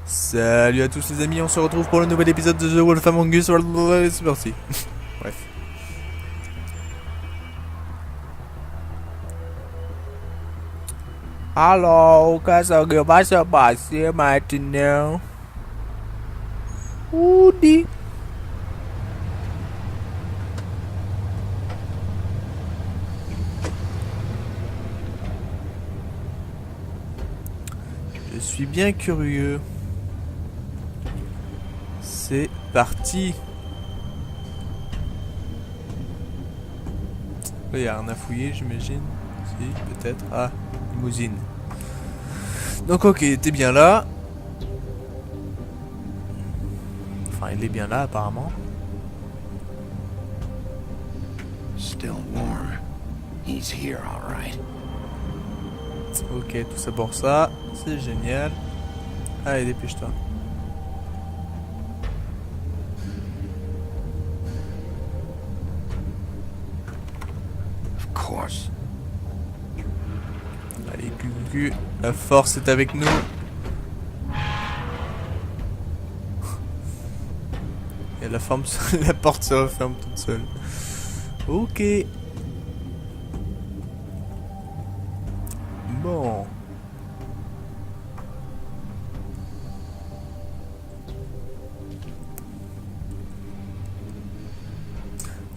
Salut à tous les amis, on se retrouve pour le nouvel épisode de The Wolf Among Us. C'est parti. Bref. Alors, qu'est-ce qui va se passer maintenant? Woody. Je suis bien curieux. C'est parti. Il y a rien à fouiller, j'imagine. Si, peut-être. Ah, limousine. Donc ok, t'es bien là. Enfin, il est bien là apparemment. Still warm. He's here, all right. Ok, tout ça pour ça. C'est génial. Allez, dépêche-toi. Of course. Allez, cucu, la force est avec nous. Et la porte se referme toute seule. Ok. Bon.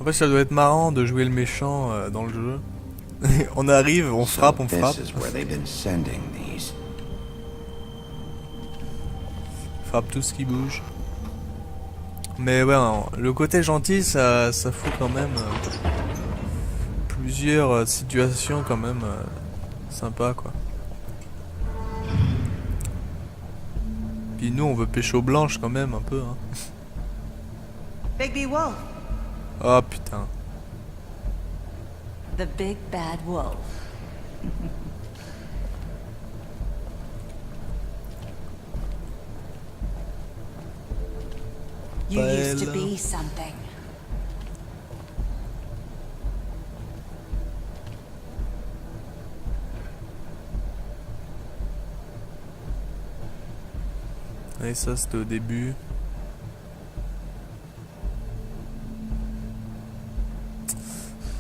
En fait, ça doit être marrant de jouer le méchant dans le jeu. On arrive, on frappe, on frappe. Frappe tout ce qui bouge. Mais ouais, non, le côté gentil, ça fout quand même plusieurs situations quand même sympas quoi. Puis nous, on veut pécho blanche quand même un peu. Hein. Big Wolf. Oh putain. The big bad wolf. You used to be something. Et ça, c'était au début.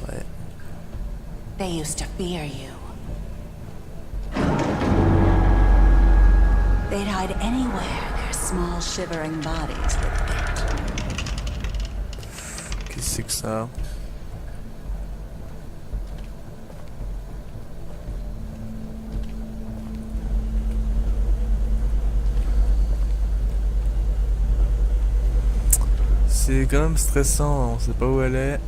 Ouais. They used to fear you. They'd hide anywhere their small shivering bodies would fit. Qu'est-ce que c'est que ça? C'est quand même stressant, on sait pas où elle est.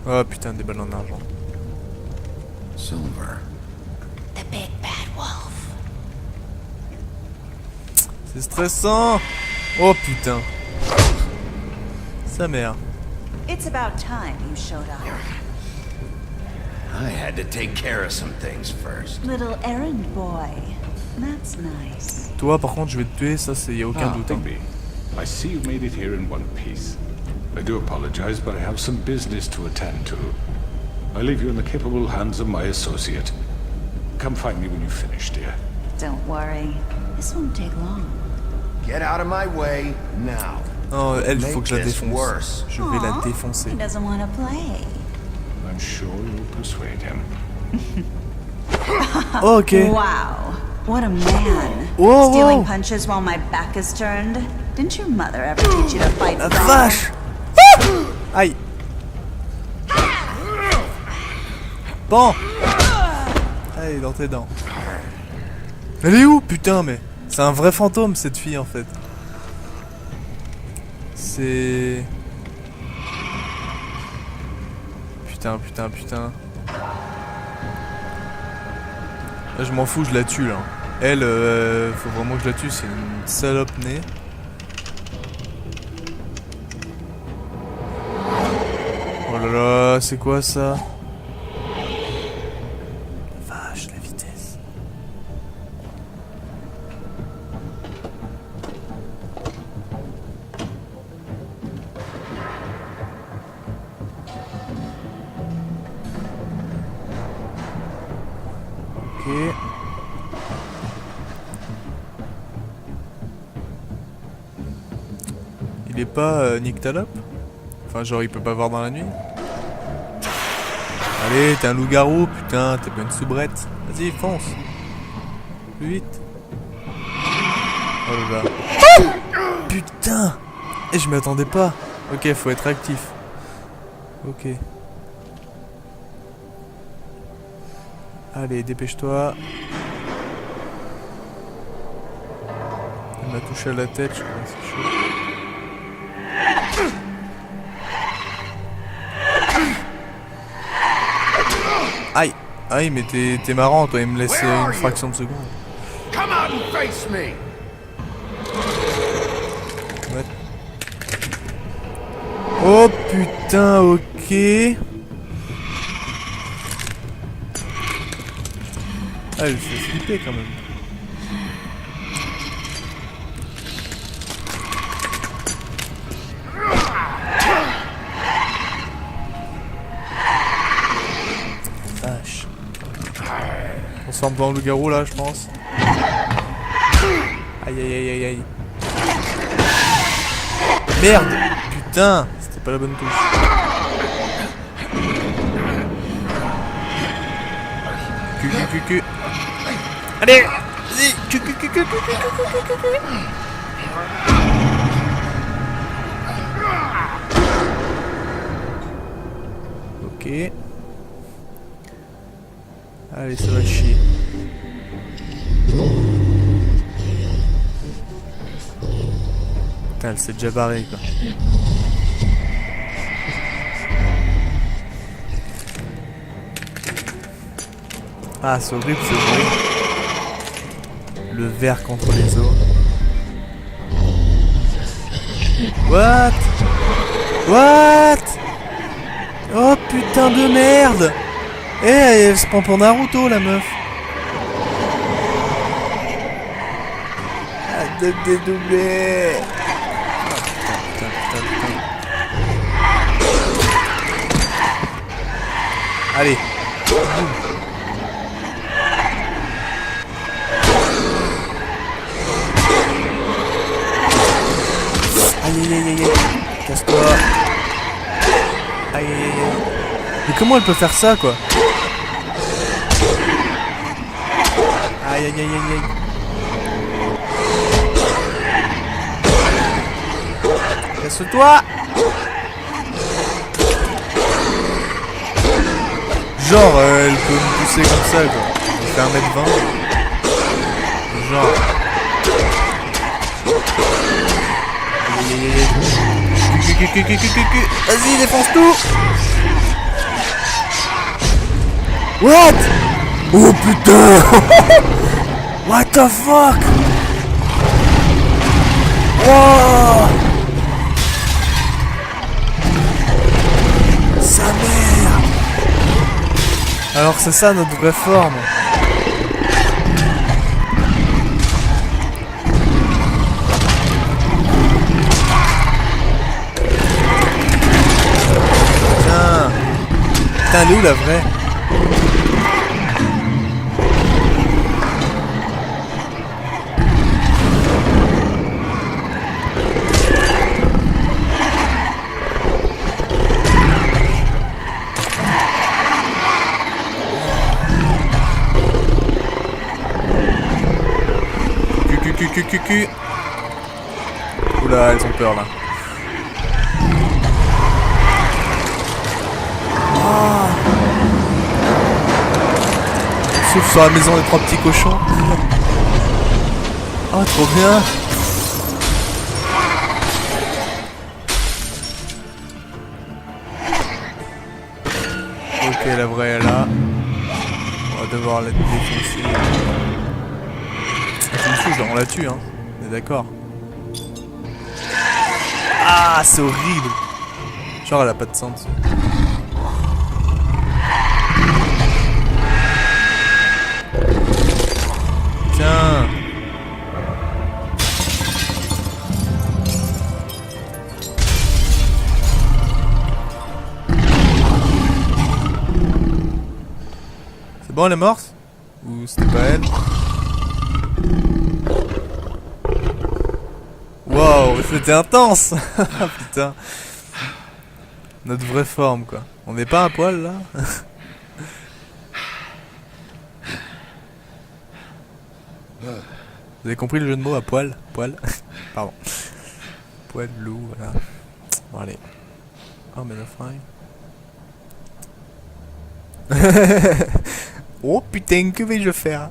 Oh putain, des balles en argent. Silver. The big bad wolf. C'est stressant. Oh putain. Sa mère. It's about time you showed up. I had to take care of some things first. Little errand boy. That's nice. Toi par contre je vais te tuer, ça c'est y a aucun doute. Hein. Digby, I see you made it here in one piece. I do apologize, but I have some business to attend to. I leave you in the capable hands of my associate. Come find me when you finish, dear. Don't worry. This won't take long. Get out of my way now. Non, elle, faut que je la Make this défonce. worse. Je vais la défoncer. He doesn't want to play. I'm sure you'll persuade him. Ok. Wow. What a man. Whoa, Stealing whoa. punches while my back is turned. Didn't your mother ever teach you to fight La back? vache. Aïe. Bon. Allez, dans tes dents. Elle est où? Putain, mais c'est un vrai fantôme cette fille en fait. C'est... Putain, putain, putain. Là, je m'en fous, je la tue là. Elle, faut vraiment que je la tue, c'est une salope née. Oh là là, c'est quoi ça? Vache, la vitesse. Ok. Ok. Il est pas nyctalope? Enfin genre il peut pas voir dans la nuit? Allez, t'es un loup-garou, putain, t'es pas une soubrette. Vas-y, fonce. Plus vite. Oh là là. Putain. Et je m'y attendais pas. Ok, faut être actif. Ok. Allez, dépêche-toi. Elle m'a touché à la tête, je crois, c'est chaud. Aïe. Aïe, mais t'es marrant, toi, il me laisse une fraction de seconde. Come out and face me. Ouais. Oh putain, ok. Ah, elle fait flipper quand même. Vache. On se forme dans le loup-garou là, je pense. Aïe aïe aïe aïe aïe. Merde. Putain, c'était pas la bonne touche. Cu. Allez, vas-y. Cu. Ok. Allez, ça va chier. Putain, elle s'est déjà barrée quoi. Ah, c'est horrible ce bruit. Le verre contre les os. What? Oh putain de merde! Eh, elle se prend pour Naruto la meuf. Ah, de dédoubler. Putain. Allez. Aïe. Casse-toi. Aïe. Mais comment elle peut faire ça quoi? Aïe. Casse-toi. Genre elle peut me pousser comme ça quoi. Elle fait 1m20. Genre. Vas-y, défonce tout. What? Oh putain. What the fuck? Wow. Sa mère. Alors c'est ça notre vraie forme. Putain, elle est où la vraie? Cu. Oula, elles ont peur là. Sauf sur la maison des 3 petits cochons. Oh, trop bien. Ok, la vraie est là. On va devoir la défoncer. Je me fous, on la tue, hein. On est d'accord. Ah, c'est horrible. Genre, elle a pas de sang dessus. Tiens. C'est bon, elle est morte? Ou c'était pas elle? Wow, c'était intense. Putain. Notre vraie forme, quoi. On n'est pas à poil, là? Vous avez compris le jeu de mots à poil? Poil? Pardon. Poil, loup, voilà. Bon, allez. Oh, mais la fringue. Oh putain, que vais-je faire?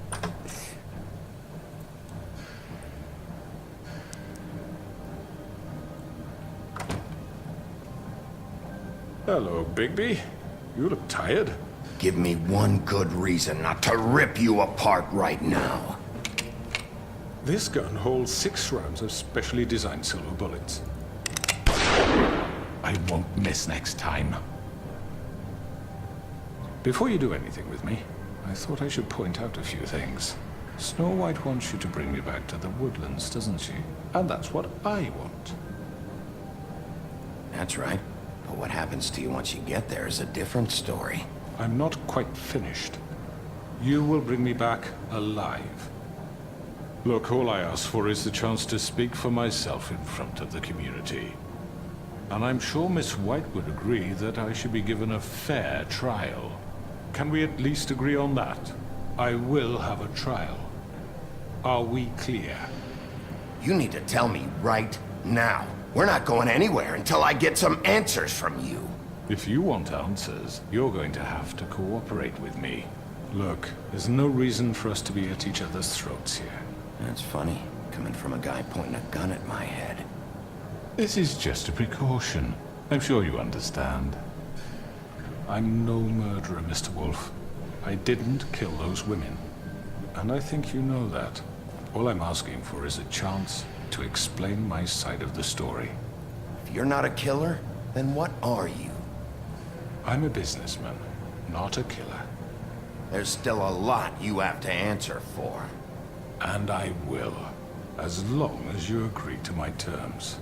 Hello, Bigby. You look tired. Give me one good reason not to rip you apart right now. This gun holds 6 rounds of specially designed silver bullets. I won't miss next time. Before you do anything with me, I thought I should point out a few things. Snow White wants you to bring me back to the woodlands, doesn't she? And that's what I want. That's right. But what happens to you once you get there is a different story. I'm not quite finished. You will bring me back alive. Look, all I ask for is the chance to speak for myself in front of the community. And I'm sure Miss White would agree that I should be given a fair trial. Can we at least agree on that? I will have a trial. Are we clear? You need to tell me right now. We're not going anywhere until I get some answers from you. If you want answers, you're going to have to cooperate with me. Look, there's no reason for us to be at each other's throats here. That's funny, coming from a guy pointing a gun at my head. This is just a precaution. I'm sure you understand. I'm no murderer, Mr. Wolf. I didn't kill those women. And I think you know that. All I'm asking for is a chance to explain my side of the story. If you're not a killer, then what are you? I'm a businessman, not a killer. There's still a lot you have to answer for. And I will, as long as you agree to my terms.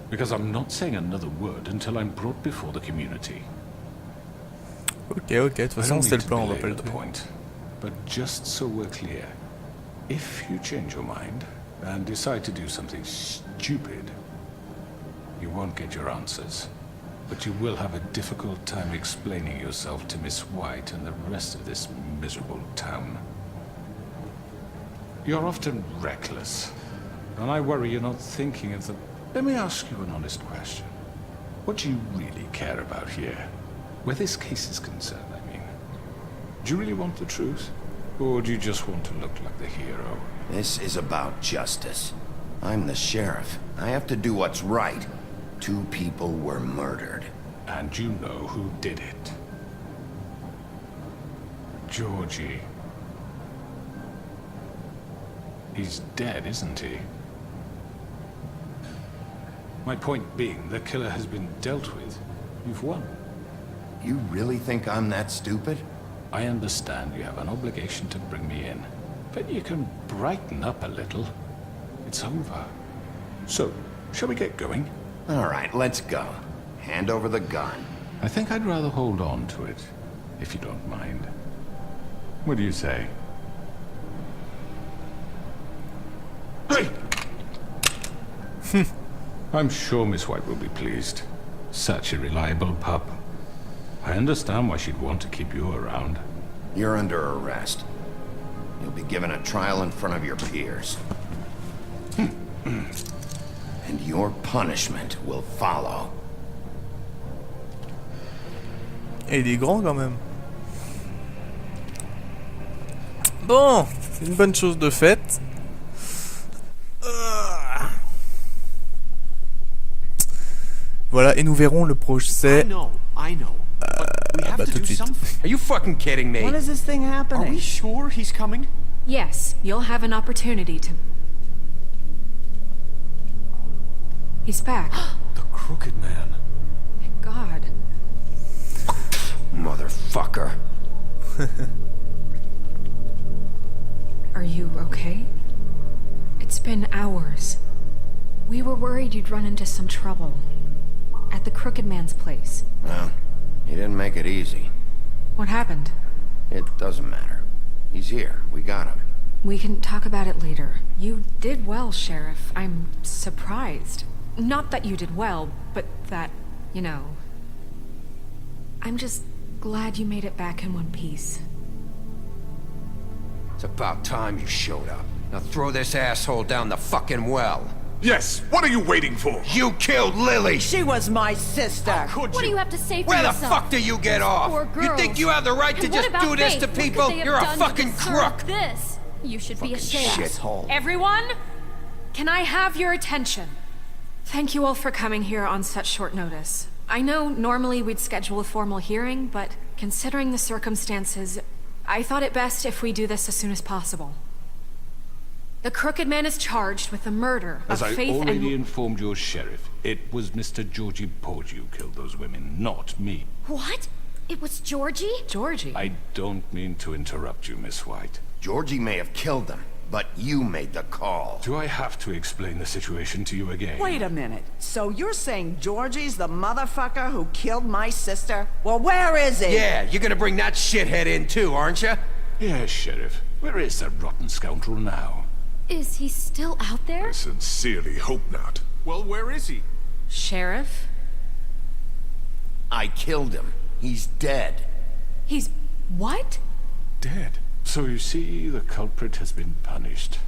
Because I'm not saying another word until I'm brought before the community. Ok, de toute façon c'était le plan, on va pas le tuer. Point, but just so we're clear, if you change your mind and decide to do something stupid, you won't get your answers. But you will have a difficult time explaining yourself to Miss White and the rest of this miserable town. You're often reckless, and I worry you're not thinking of the... Let me ask you an honest question. What do you really care about here? Where this case is concerned, I mean. Do you really want the truth? Or do you just want to look like the hero? This is about justice. I'm the sheriff. I have to do what's right. 2 people were murdered. And you know who did it. Georgie. He's dead, isn't he? My point being, the killer has been dealt with. You've won. You really think I'm that stupid? I understand you have an obligation to bring me in, but you can brighten up a little. It's over. So, shall we get going? All right, let's go. Hand over the gun. I think I'd rather hold on to it, if you don't mind. What do you say? Hey! I'm sure Miss White will be pleased. Such a reliable pup. I understand why she'd want to keep you around. You're under arrest. You'll be given a trial in front of your peers. And your punishment will follow. Et il est grand quand même. Bon, une bonne chose de faite. Voilà, et nous verrons le procès. I know. But we have bah, to tout de do suite. something. Are you fucking kidding me? When is this thing Are happening? we sure he's coming? Yes, you'll have an opportunity to... He's back. The Crooked Man. Thank God. Motherfucker. Are you okay? It's been hours. We were worried you'd run into some trouble. At the Crooked Man's place. Well, he didn't make it easy. What happened? It doesn't matter. He's here. We got him. We can talk about it later. You did well, Sheriff. I'm surprised. Not that you did well, but that, you know... I'm just glad you made it back in one piece. It's about time you showed up. Now throw this asshole down the fucking well. Yes, what are you waiting for? You killed Lily! She was my sister. Could What do you? you have to say for Where the yourself? fuck do you get off? Poor You girls. think you have the right to And what just about do this Faith? to What could people? they have You're a done to fucking deserve crook! This. You should be Fucking ashamed. shithole. Everyone, can I have your attention? Thank you all for coming here on such short notice. I know normally we'd schedule a formal hearing, but considering the circumstances, I thought it best if we do this as soon as possible. The Crooked Man is charged with the murder As of I Faith already and... informed your sheriff, it was Mr. Georgie Porgy who killed those women, not me. What? It was Georgie? Georgie. I don't mean to interrupt you, Miss White. Georgie may have killed them, but you made the call. Do I have to explain the situation to you again? Wait a minute. So you're saying Georgie's the motherfucker who killed my sister? Well, where is he? Yeah, you're gonna bring that shithead in too, aren't you? Yes, Sheriff. Where is that rotten scoundrel now? Is he still out there? I sincerely hope not. Well, where is he? Sheriff? I killed him. He's dead. He's... what? Dead. So you see, the culprit has been punished.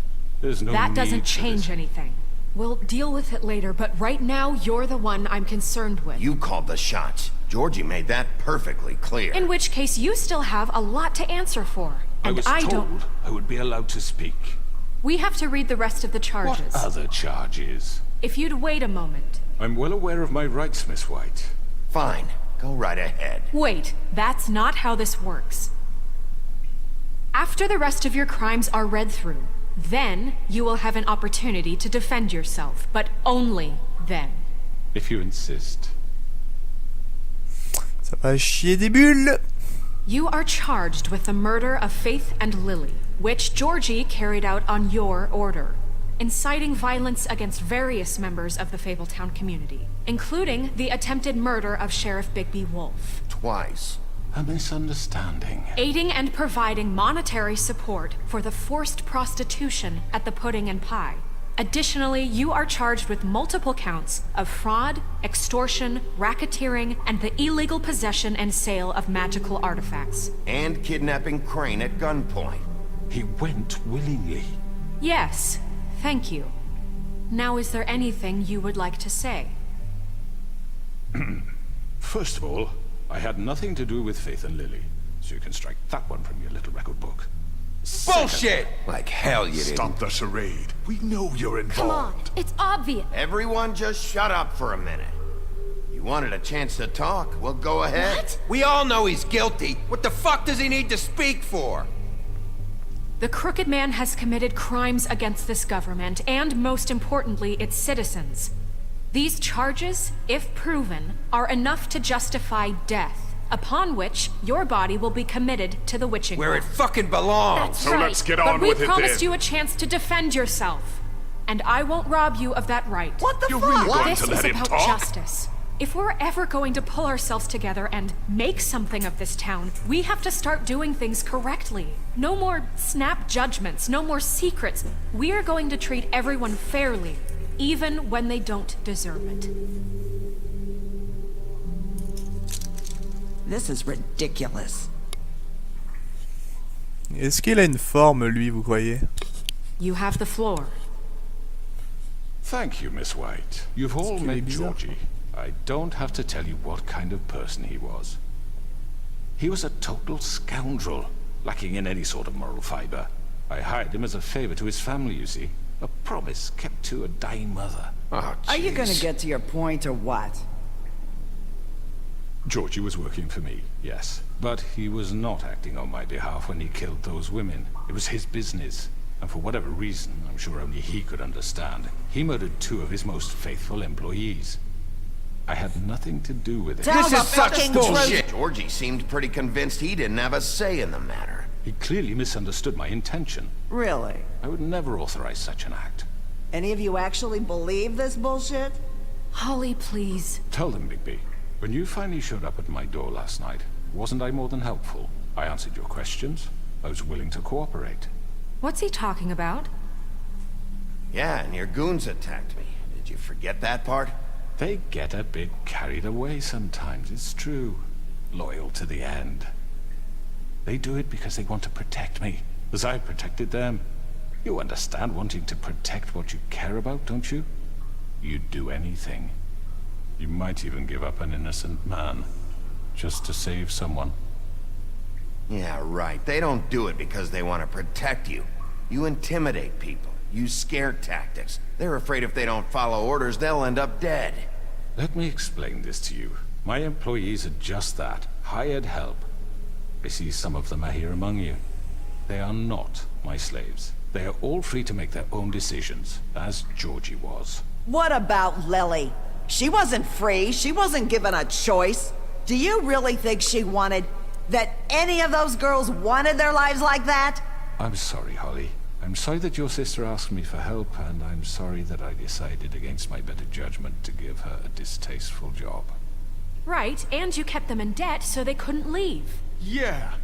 There's no That need doesn't for change this. anything. We'll deal with it later, but right now, you're the one I'm concerned with. You called the shots. Georgie made that perfectly clear. In which case, you still have a lot to answer for. I And was I told don't... I would be allowed to speak. We have to read the rest of the charges. What other charges? If you'd wait a moment. I'm well aware of my rights, Miss White. Fine. Go right ahead. Wait, that's not how this works. After the rest of your crimes are read through, then you will have an opportunity to defend yourself, but only then. If you insist. Ça va chier des bulles. You are charged with the murder of Faith and Lily, which Georgie carried out on your order, inciting violence against various members of the Fabletown community, including the attempted murder of Sheriff Bigby Wolf. Twice. A misunderstanding. Aiding and providing monetary support for the forced prostitution at the Pudding and Pie. Additionally, you are charged with multiple counts of fraud, extortion, racketeering, and the illegal possession and sale of magical artifacts. And kidnapping Crane at gunpoint. He went willingly. Yes, thank you. Now, is there anything you would like to say? First of all, I had nothing to do with Faith and Lily, so you can strike that one from your little record book. Bullshit! Like hell you didn't. Stop the charade. We know you're Come on. involved. It's obvious. Everyone just shut up for a minute. You wanted a chance to talk? Well, go ahead. What? We all know he's guilty. What the fuck does he need to speak for? The Crooked Man has committed crimes against this government, and most importantly, its citizens. These charges, if proven, are enough to justify death, upon which your body will be committed to the witching Where it well. fucking belongs. That's So right. let's get But on we with it promised then. you a chance to defend yourself, and I won't rob you of that right. What the You're fuck? really going This to is let him about talk? justice. If we're ever going to pull ourselves together and make something of this town, we have to start doing things correctly. No more snap judgments, no more secrets. We are going to treat everyone fairly, even when they don't deserve it. This is ridiculous. Est-ce qu'il a une forme, lui, vous croyez? You have the floor. Thank you, Miss White. You've all qu'il est met bizarre. Georgie. I don't have to tell you what kind of person he was. He was a total scoundrel, lacking in any sort of moral fiber. I hired him as a favor to his family, you see. A promise kept to a dying mother. Oh, Are you gonna jeez. get to your point or what? Georgie was working for me, yes. But he was not acting on my behalf when he killed those women. It was his business. And for whatever reason, I'm sure only he could understand, he murdered 2 of his most faithful employees. I had nothing to do with it. Tell This the is such fucking bullshit. Georgie seemed pretty convinced he didn't have a say in the matter. He clearly misunderstood my intention. Really? I would never authorize such an act. Any of you actually believe this bullshit? Holly, please. Tell them, Bigby. When you finally showed up at my door last night, wasn't I more than helpful? I answered your questions, I was willing to cooperate. What's he talking about? Yeah, and your goons attacked me. Did you forget that part? They get a bit carried away sometimes, it's true. Loyal to the end. They do it because they want to protect me, as I protected them. You understand wanting to protect what you care about, don't you? You'd do anything. You might even give up an innocent man, just to save someone. Yeah, right. They don't do it because they want to protect you. You intimidate people, use scare tactics. They're afraid if they don't follow orders, they'll end up dead. Let me explain this to you. My employees are just that, hired help. I see some of them are here among you. They are not my slaves. They are all free to make their own decisions, as Georgie was. What about Lily? She wasn't free. She wasn't given a choice. Do you really think she wanted... that any of those girls wanted their lives like that? I'm sorry, Holly. I'm sorry that your sister asked me for help, and I'm sorry that I decided against my better judgment to give her a distasteful job. Right, and you kept them in debt so they couldn't leave. Yeah.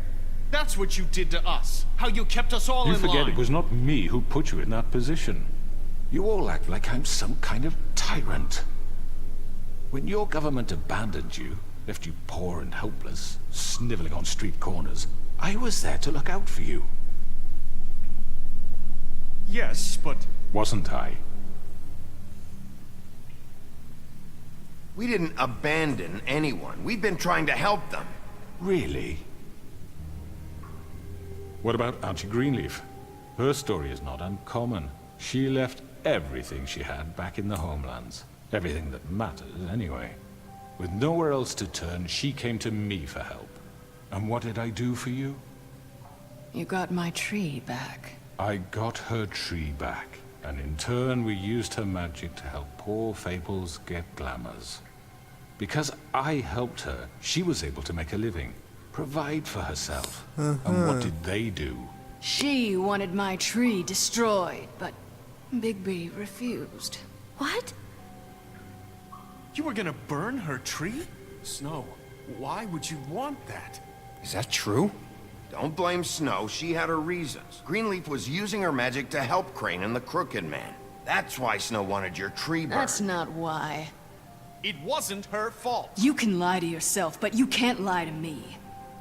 That's what you did to us. How you kept us all You in forget line. it was not me who put you in that position. You all act like I'm some kind of tyrant. When your government abandoned you, left you poor and helpless, sniveling on street corners, I was there to look out for you. Yes, but... Wasn't I? We didn't abandon anyone. We've been trying to help them. Really? What about Auntie Greenleaf? Her story is not uncommon. She left everything she had back in the homelands. Everything that mattered, anyway. With nowhere else to turn, she came to me for help. And what did I do for you? You got my tree back. I got her tree back, and in turn we used her magic to help poor Fables get glamours. Because I helped her, she was able to make a living, provide for herself. And what did they do? She wanted my tree destroyed, but Bigby refused. What? You were gonna burn her tree? Snow, why would you want that? Is that true? Don't blame Snow. She had her reasons. Greenleaf was using her magic to help Crane and the Crooked Man. That's why Snow wanted your tree burned. That's not why. It wasn't her fault. You can lie to yourself, but you can't lie to me.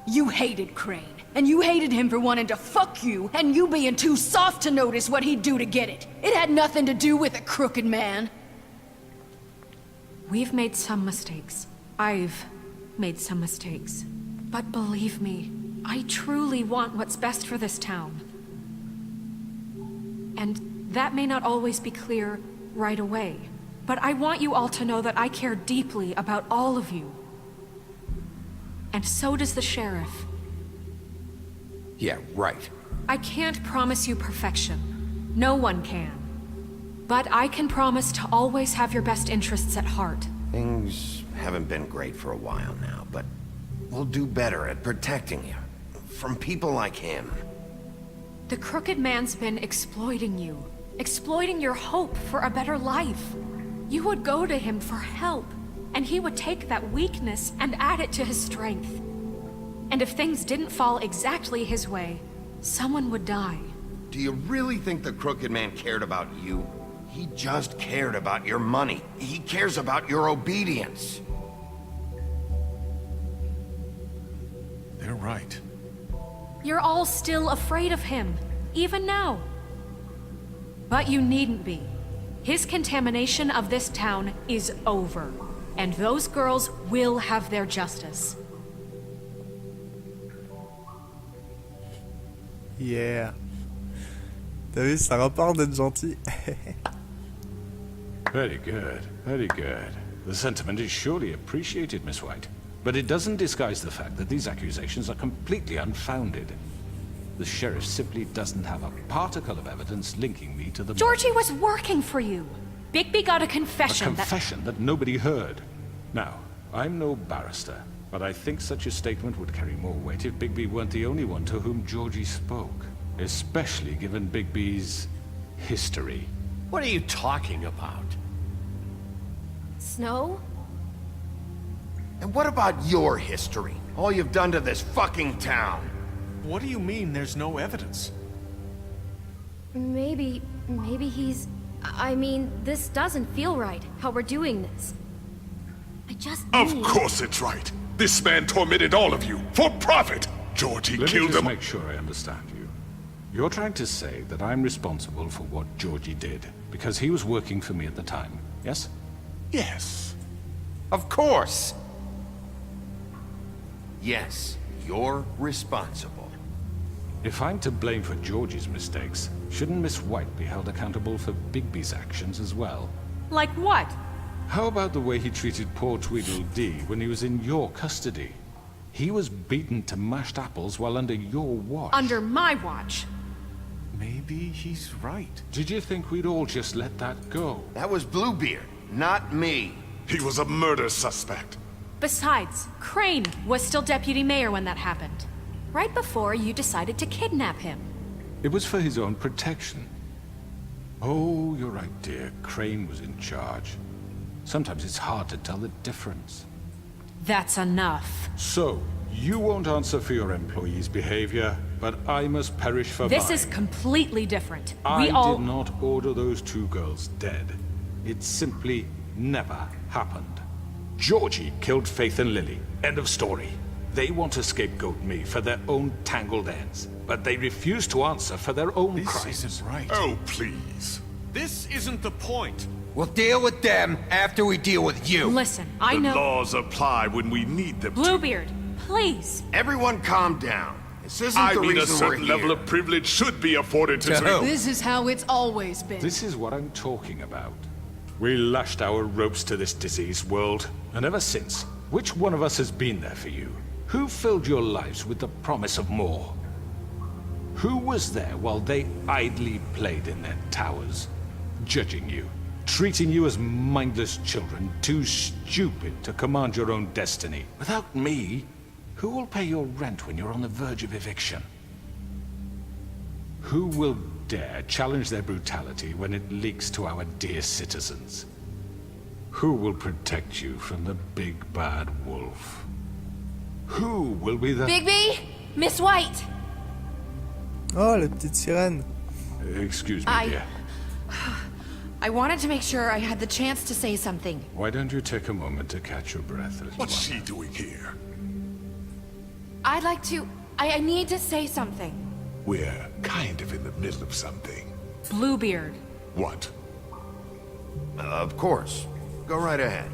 You hated Crane, and you hated him for wanting to fuck you, and you being too soft to notice what he'd do to get it. It had nothing to do with a crooked man. We've made some mistakes. I've made some mistakes. But believe me, I truly want what's best for this town. And that may not always be clear right away, but I want you all to know that I care deeply about all of you. And so does the sheriff. Yeah, right. I can't promise you perfection. No one can. But I can promise to always have your best interests at heart. Things haven't been great for a while now, but we'll do better at protecting you. From people like him. The Crooked Man's been exploiting you. Exploiting your hope for a better life. You would go to him for help, and he would take that weakness and add it to his strength. And if things didn't fall exactly his way, someone would die. Do you really think the Crooked Man cared about you? He just cared about your money. He cares about your obedience. They're right. You're all still afraid of him, even now. But you needn't be. His contamination of this town is over, and those girls will have their justice. Yeah. T'as vu, ça rapporte d'être gentil. Very good, very good. The sentiment is surely appreciated, Miss White. But it doesn't disguise the fact that these accusations are completely unfounded. The sheriff simply doesn't have a particle of evidence linking me to the... Georgie was working for you. Bigby got a A confession confession that nobody heard. Now, I'm no barrister, but I think such a statement would carry more weight if Bigby weren't the only one to whom Georgie spoke. Especially given Bigby's history. What are you talking about? Snow? And what about your history? All you've done to this fucking town? What do you mean there's no evidence? Maybe he's... I mean, this doesn't feel right, how we're doing this. I just Of need... course it's right. This man tormented all of you for profit. Georgie Let me killed just them. make sure I understand you. You're trying to say that I'm responsible for what Georgie did, because he was working for me at the time, yes? Yes. Of course! Yes, you're responsible. If I'm to blame for Georgie's mistakes, shouldn't Miss White be held accountable for Bigby's actions as well? Like what? How about the way he treated poor Tweedledee when he was in your custody? He was beaten to mashed apples while under your watch. Under my watch. Maybe he's right. Did you think we'd all just let that go? That was Bluebeard, not me. He was a murder suspect. Besides, Crane was still deputy mayor when that happened. Right before you decided to kidnap him. It was for his own protection. Oh, you're right, dear. Crane was in charge. Sometimes it's hard to tell the difference. That's enough. So, you won't answer for your employees' behavior, but I must perish for This mine. is completely different. I We all... did not order those two girls dead. It simply never happened. Georgie killed Faith and Lily. End of story. They want to scapegoat me for their own tangled ends, but they refuse to answer for their own This crimes. isn't right. Oh, please. This isn't the point. We'll deal with them after we deal with you. Listen, I The know... laws apply when we need them to. Bluebeard, please. Everyone calm down. This isn't I the mean, a reason we're certain here. level of privilege should be afforded to... To who? This is how it's always been. This is what I'm talking about. We lashed our ropes to this diseased world, and ever since, which one of us has been there for you? Who filled your lives with the promise of more? Who was there while they idly played in their towers, judging you, treating you as mindless children, too stupid to command your own destiny? Without me, who will pay your rent when you're on the verge of eviction? Who will dare challenge their brutality when it leaks to our dear citizens? Who will protect you from the big bad wolf? Who will be the... Bigby? Miss White! Oh, la petite sirène. Excuse me, dear. I wanted to make sure I had the chance to say something. Why don't you take a moment to catch your breath, little What's one? she doing here? I'd like to... I need to say something. We're kind of in the middle of something. Bluebeard. What? Of course. Go right ahead.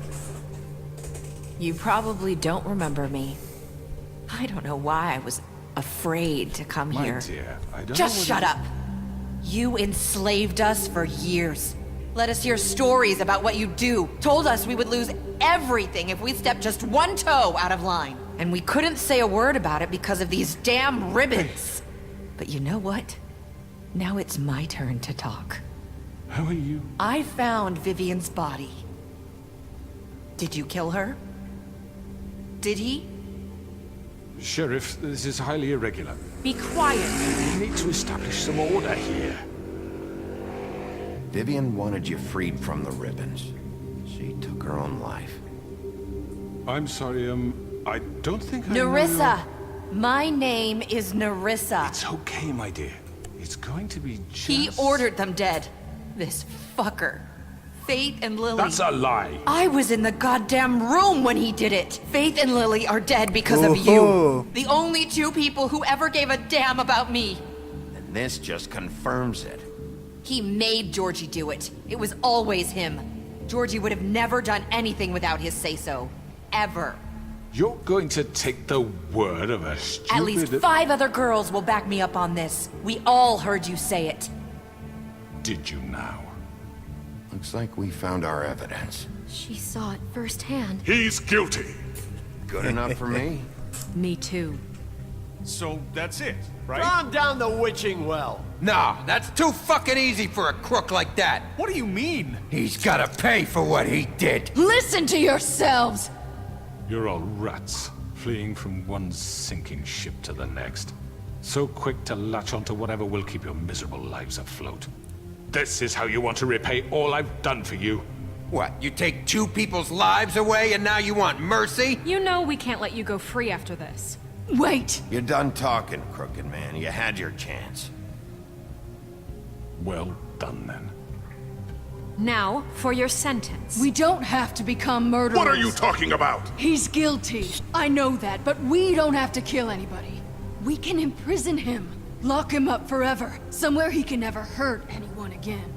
You probably don't remember me. I don't know why I was afraid to come My here. dear, I don't Just know shut up. You enslaved us for years. Let us hear stories about what you do. Told us we would lose everything if we stepped just one toe out of line. And we couldn't say a word about it because of these damn ribbons. But you know what? Now it's my turn to talk. How are you? I found Vivian's body. Did you kill her? Did he? Sheriff, this is highly irregular. Be quiet. We need to establish some order here. Vivian wanted you freed from the ribbons. She took her own life. I'm sorry, I don't think I know Nerissa! My name is Nerissa. It's okay, my dear. It's going to be just... He ordered them dead. This fucker. Faith and Lily. That's a lie. I was in the goddamn room when he did it. Faith and Lily are dead because of you. Oh. The only two people who ever gave a damn about me. And this just confirms it. He made Georgie do it. It was always him. Georgie would have never done anything without his say-so. Ever. You're going to take the word of a stupid... At least 5 other girls will back me up on this. We all heard you say it. Did you now? Looks like we found our evidence. She saw it firsthand. He's guilty. Good enough for me. Me too. So that's it, right? Calm down the witching well. No, that's too fucking easy for a crook like that. What do you mean? He's gotta pay for what he did. Listen to yourselves! You're all rats, fleeing from one sinking ship to the next. So quick to latch onto whatever will keep your miserable lives afloat. This is how you want to repay all I've done for you. What, you take 2 people's lives away and now you want mercy? You know we can't let you go free after this. Wait! You're done talking, crooked man. You had your chance. Well done, then. Now, for your sentence. We don't have to become murderers. What are you talking about? He's guilty. I know that, but we don't have to kill anybody. We can imprison him. Lock him up forever. Somewhere he can never hurt anyone again.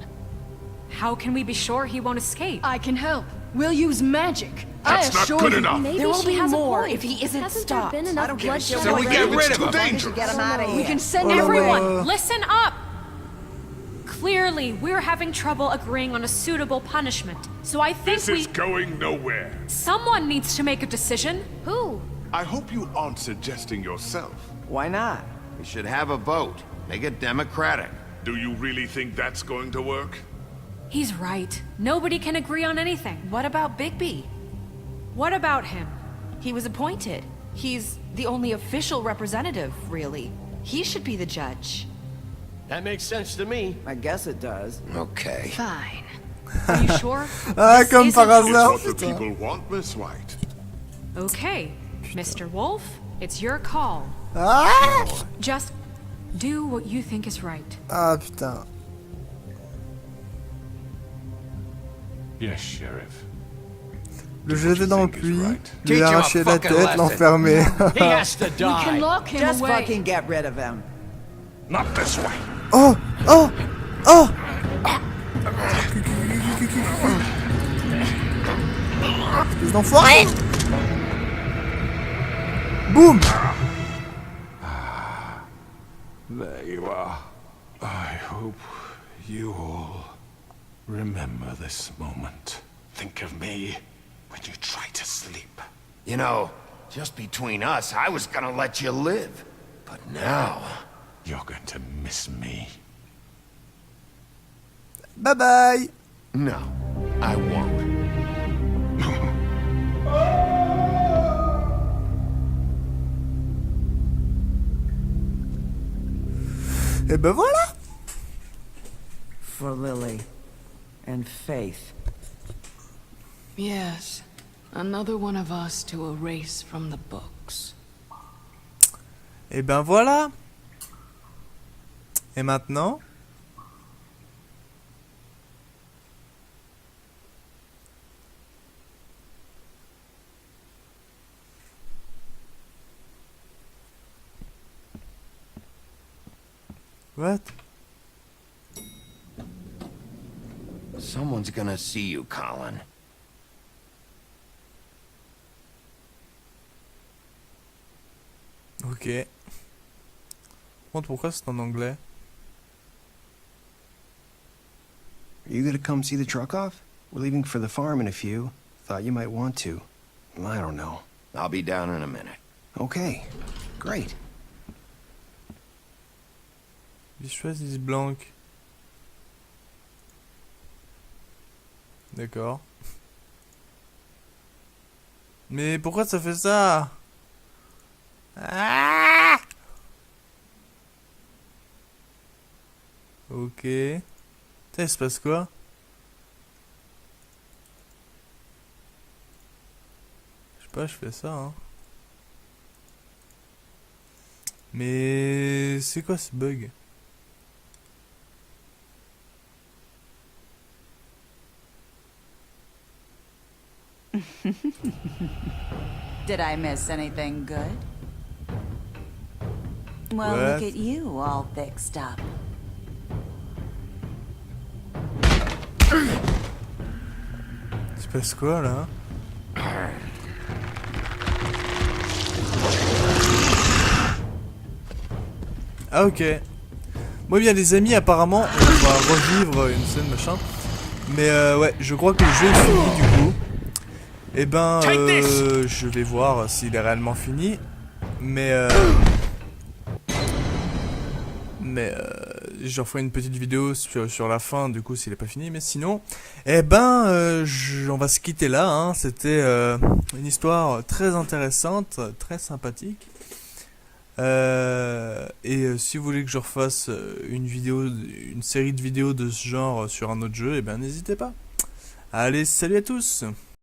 How can we be sure he won't escape? I can help. We'll use magic. That's I not assure good you. enough. Maybe There will she be has a more point. if he isn't Hasn't stopped. there been I enough don't give a bloodshed shit So we already. get rid of Too him. dangerous. Get him out of here. We can send Oh là Everyone, là. listen up! Clearly, we're having trouble agreeing on a suitable punishment. So I think This is going nowhere. someone needs to make a decision. Who? I hope you aren't suggesting yourself. Why not? We should have a vote. Make it democratic. Do you really think that's going to work? He's right. Nobody can agree on anything. What about Bigby? What about him? He was appointed. He's the only official representative, really. He should be the judge. That makes sense to me. I guess it does. Okay. Fine. Are you sure? Ah, This comme par isn't- It's hasard, what the putain. people want, Miss White. Okay, Mr. Wolf, it's your call. Ah, Just do what you think is right. ah putain. Yes, Sheriff. Le jeter dans le think is puits, right. lui Teach him a arracher la fucking tête, lesson. l'enfermer. He has to We can die. lock him Just away. fucking get rid of him. Not this way. Oh, oh, oh. Espèce d'enfoiré. Boum. There you are. I hope you all remember this moment. Think of me when you try to sleep. You know, just between us, I was gonna let you live. But now... You're going to miss me. Bye bye. No, I won't. Et ben voilà. For Lily. And Faith. Yes. Another one of us to erase from the books. Et ben voilà. Et maintenant? What? Someone's gonna see you, Colin. Ok. Montre pourquoi c'est en anglais. Are you gonna come see the truck off? We're leaving for the farm in a few. Thought you might want to. I don't know. I'll be down in a minute. Okay, great. Ils choisissent blanc. D'accord. Mais pourquoi ça fait ça? Ah! Ok. Putain, il se passe quoi? Je sais pas, je fais ça, hein. Mais c'est quoi ce bug? Did I miss anything good? Well, What? look at you, all fixed up. Il se passe quoi là? Ah ok. Moi bien les amis, apparemment on va revivre une scène machin. Mais ouais, je crois que le jeu est fini du coup. Et ben je vais voir s'il est réellement fini. Mais j'en ferai une petite vidéo sur la fin du coup s'il est pas fini. Mais sinon, eh ben on va se quitter là, hein. C'était une histoire très intéressante, très sympathique. Si vous voulez que je refasse une série de vidéos de ce genre sur un autre jeu, eh ben n'hésitez pas. Allez, salut à tous!